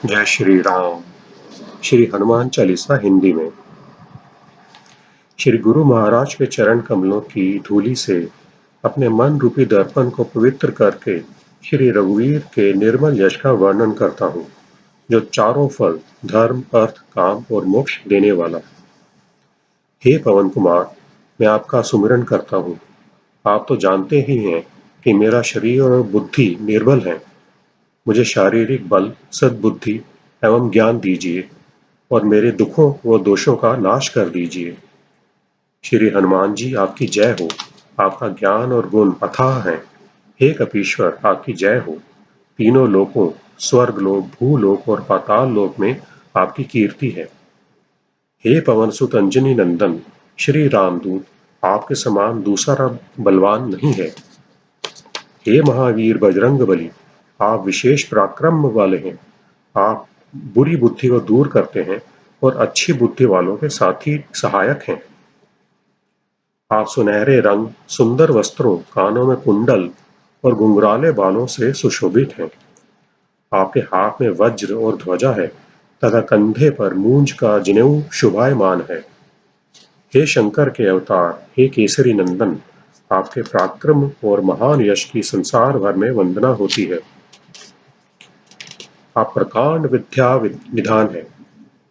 जय श्री राम। श्री हनुमान चालीसा हिंदी में। श्री गुरु महाराज के चरण कमलों की धूलि से अपने मन रूपी दर्पण को पवित्र करके श्री रघुवीर के निर्मल यश का वर्णन करता हूँ, जो चारों फल धर्म, अर्थ, काम और मोक्ष देने वाला। हे पवन कुमार, मैं आपका सुमिरन करता हूँ। आप तो जानते ही हैं कि मेरा शरीर और बुद्धि निर्बल है। मुझे शारीरिक बल, सद्बुद्धि एवं ज्ञान दीजिए और मेरे दुखों व दोषों का नाश कर दीजिए। श्री हनुमान जी, आपकी जय हो। आपका ज्ञान और गुण अथाह हैं। हे कपीश्वर, आपकी जय हो। तीनों लोकों, स्वर्ग लोक, भूलोक और पाताल लोक में आपकी कीर्ति है। हे पवन सुत अंजनी नंदन श्री रामदूत, आपके समान दूसरा बलवान नहीं है। हे महावीर बजरंगबली, आप विशेष पराक्रम वाले हैं। आप बुरी बुद्धि को दूर करते हैं और अच्छी बुद्धि वालों के साथी सहायक हैं। आप सुनहरे रंग, सुंदर वस्त्रों, कानों में कुंडल और घुंघराले बालों से सुशोभित हैं। आपके हाथ में वज्र और ध्वजा है तथा कंधे पर मूंज का जनेऊ शोभायमान है। हे शंकर के अवतार, हे केसरी नंदन, आपके पराक्रम और महान यश की संसार भर में वंदना होती है। आप प्रकांड विद्या विधान है।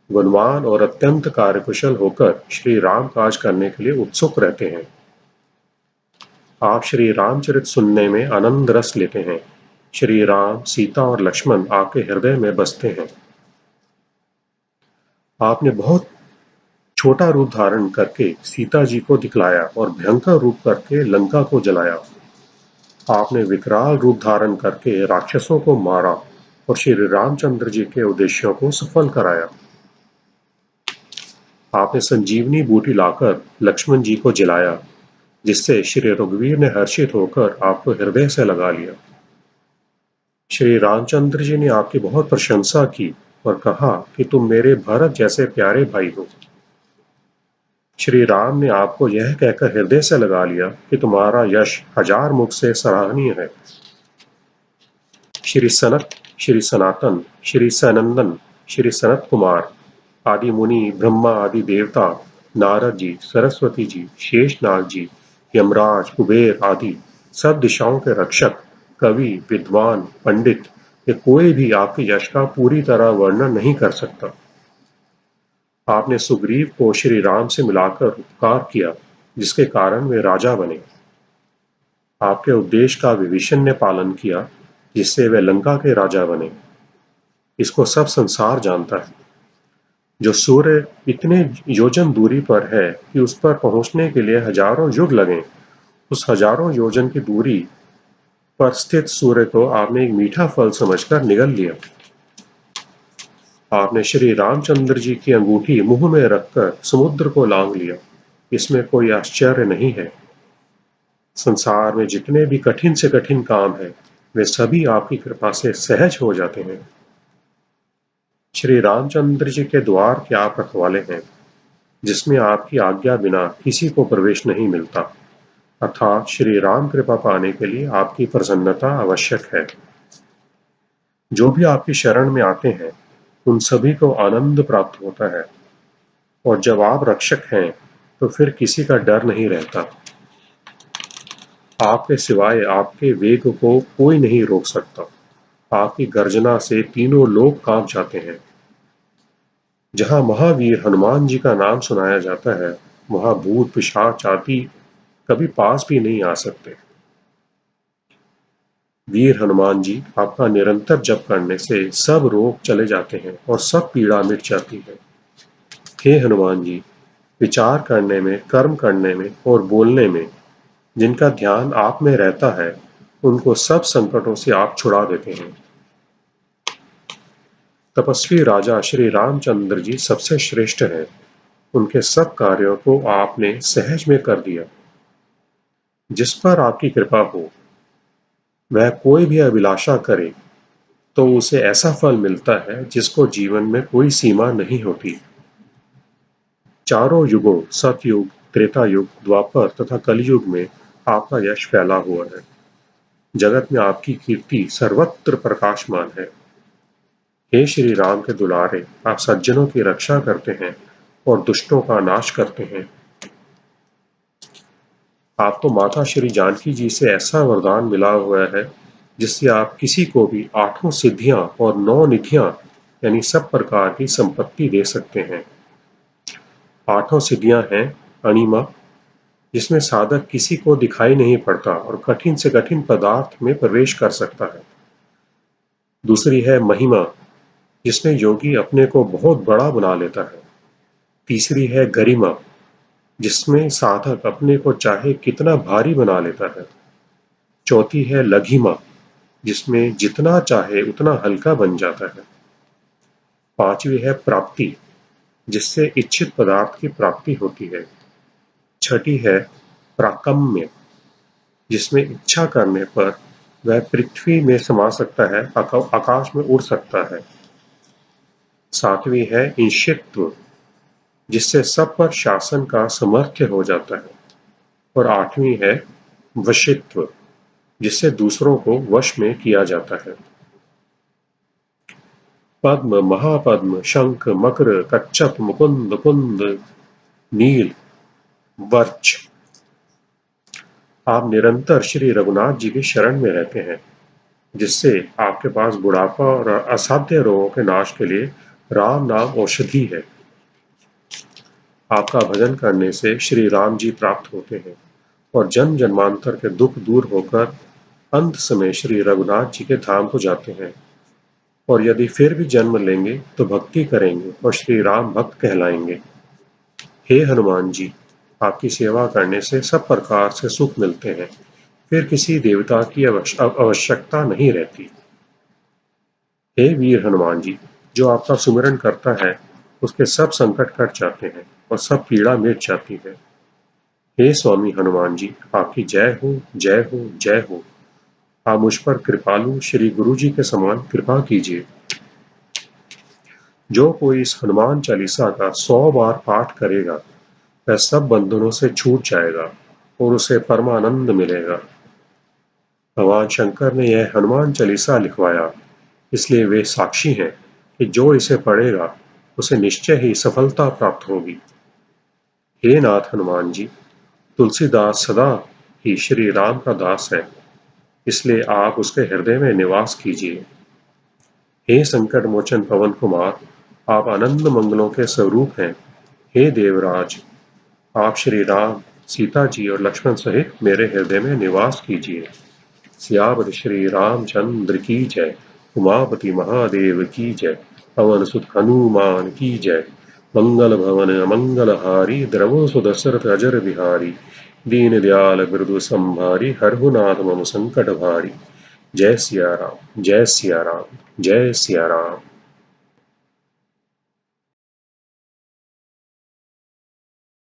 गुणवान और अत्यंत कार्यकुशल होकर श्री राम काज करने के लिए उत्सुक रहते हैं। आप श्री रामचरित सुनने में आनंद रस लेते हैं। श्री राम, सीता और लक्ष्मण आपके हृदय में बसते हैं। आपने बहुत छोटा रूप धारण करके सीता जी को दिखलाया और भयंकर रूप करके लंका को जलाया। आपने विकराल रूप धारण करके राक्षसों को मारा और श्री रामचंद्र जी के उद्देश्यों को सफल कराया। आपने संजीवनी बूटी लाकर लक्ष्मण जी को जिलाया, जिससे श्री रघुवीर ने हर्षित होकर आपको हृदय से लगा लिया। श्री रामचंद्र जी ने आपकी बहुत प्रशंसा की और कहा कि तुम मेरे भरत जैसे प्यारे भाई हो। श्री राम ने आपको यह कहकर हृदय से लगा लिया कि तुम्हारा यश हजार मुख से सराहनीय है। श्री सनत, श्री सनातन, श्री सनंदन, श्री सनत कुमार आदि मुनि, ब्रह्मा आदि देवता, नारद जी, सरस्वती जी, शेषनाग जी, यमराज, कुबेर आदि सब दिशाओं के रक्षक, कवि, विद्वान, पंडित, ये कोई भी आपके यश का पूरी तरह वर्णन नहीं कर सकता। आपने सुग्रीव को श्री राम से मिलाकर उपकार किया, जिसके कारण वे राजा बने। आपके उपदेश का विभीषण ने पालन किया, जिससे वे लंका के राजा बने। इसको सब संसार जानता है। जो सूर्य इतने योजन दूरी पर है कि उस पर पहुंचने के लिए हजारों युग लगें, उस हजारों योजन की दूरी पर स्थित सूर्य को आपने एक मीठा फल समझकर निगल लिया। आपने श्री रामचंद्र जी की अंगूठी मुंह में रखकर समुद्र को लांघ लिया। इसमें कोई आश्चर्य नहीं है। संसार में जितने भी कठिन से कठिन काम है, वे सभी आपकी कृपा से सहज हो जाते हैं। श्री रामचंद्र जी के द्वार के आप रखवाले हैं, जिसमें आपकी आज्ञा बिना किसी को प्रवेश नहीं मिलता, अर्थात श्री राम कृपा पाने के लिए आपकी प्रसन्नता आवश्यक है। जो भी आपकी शरण में आते हैं, उन सभी को आनंद प्राप्त होता है, और जब आप रक्षक हैं तो फिर किसी का डर नहीं रहता। आपके सिवाय आपके वेग को कोई नहीं रोक सकता। आपकी गर्जना से तीनों लोग कांप जाते हैं। जहां महावीर हनुमान जी का नाम सुनाया जाता है, वहां भूत पिशाच आदि कभी पास भी नहीं आ सकते। वीर हनुमान जी, आपका निरंतर जप करने से सब रोग चले जाते हैं और सब पीड़ा मिट जाती है। हे हनुमान जी, विचार करने में, कर्म करने में और बोलने में जिनका ध्यान आप में रहता है, उनको सब संकटों से आप छुड़ा देते हैं। तपस्वी राजा श्री रामचंद्र जी सबसे श्रेष्ठ हैं। उनके सब कार्यों को आपने सहज में कर दिया। जिस पर आपकी कृपा हो, वह कोई भी अभिलाषा करे तो उसे ऐसा फल मिलता है जिसको जीवन में कोई सीमा नहीं होती। चारों युगों, सतयुग, त्रेता युग, द्वापर तथा कलयुग में आपका यश फैला हुआ है। जगत में आपकी कीर्ति सर्वत्र प्रकाशमान है। हे श्री राम के दुलारे, आप सज्जनों की रक्षा करते हैं और दुष्टों का नाश करते हैं। आपको माता श्री जानकी जी से ऐसा वरदान मिला हुआ है जिससे आप किसी को भी 8 सिद्धियां और 9 निधियां यानी सब प्रकार की संपत्ति दे सकते हैं। 8 सिद्धियां हैं अणिमा, जिसमें साधक किसी को दिखाई नहीं पड़ता और कठिन से कठिन पदार्थ में प्रवेश कर सकता है। दूसरी है महिमा, जिसमें योगी अपने को बहुत बड़ा बना लेता है। तीसरी है गरिमा, जिसमें साधक अपने को चाहे कितना भारी बना लेता है। चौथी है लघिमा, जिसमें जितना चाहे उतना हल्का बन जाता है। पांचवी है प्राप्ति, जिससे इच्छित पदार्थ की प्राप्ति होती है। छठी है प्राकम्य, जिसमें इच्छा करने पर वह पृथ्वी में समा सकता है, आकाश में उड़ सकता है। सातवीं है ईशित्व, जिससे सब पर शासन का सामर्थ्य हो जाता है। और आठवीं है वशित्व, जिससे दूसरों को वश में किया जाता है। पद्म, महापद्म, शंख, मकर, कच्छप, मुकुंद, कुंद, नील, वर्च। आप निरंतर श्री रघुनाथ जी की शरण में रहते हैं, जिससे आपके पास बुढ़ापा और असाध्य रोगों के नाश के लिए राम नाम औषधि है। आपका भजन करने से श्री राम जी प्राप्त होते हैं और जन्म जन्मांतर के दुख दूर होकर अंत समय श्री रघुनाथ जी के धाम को जाते हैं। और यदि फिर भी जन्म लेंगे तो भक्ति करेंगे और श्री राम भक्त कहलाएंगे। हे हनुमान जी, आपकी सेवा करने से सब प्रकार से सुख मिलते हैं, फिर किसी देवता की आवश्यकता नहीं रहती। हे वीर हनुमान जी, जो आपका सुमिरन करता है उसके सब संकट कट जाते हैं और सब पीड़ा मिट जाती है। हे स्वामी हनुमान जी, आपकी जय हो, जय हो, जय हो। आप मुझ पर कृपालु श्री गुरु जी के समान कृपा कीजिए। जो कोई इस हनुमान चालीसा का 100 बार पाठ करेगा वह सब बंधनों से छूट जाएगा और उसे परमानंद मिलेगा। भगवान शंकर ने यह हनुमान चालीसा लिखवाया, इसलिए वे साक्षी हैं कि जो इसे पढ़ेगा उसे निश्चय ही सफलता प्राप्त होगी। हे नाथ हनुमान जी, तुलसीदास सदा ही श्री राम का दास है, इसलिए आप उसके हृदय में निवास कीजिए। हे संकट मोचन पवन कुमार, आप आनंद मंगलों के स्वरूप हैं। हे देवराज, आप श्री राम, सीता जी और लक्ष्मण सहित मेरे हृदय में निवास कीजिए। सियावत श्री रामचंद्र की जय। उमापति महादेव की जय। पवन सुत हनुमान की जय। मंगल भवन मंगलहारी, द्रवो सुदशरथ अजर बिहारी। दीन दयाल बिरदु संभारी, हरहुनाथ मम संकट भारी। जय सिया राम, जय सिया राम, जय सिया राम।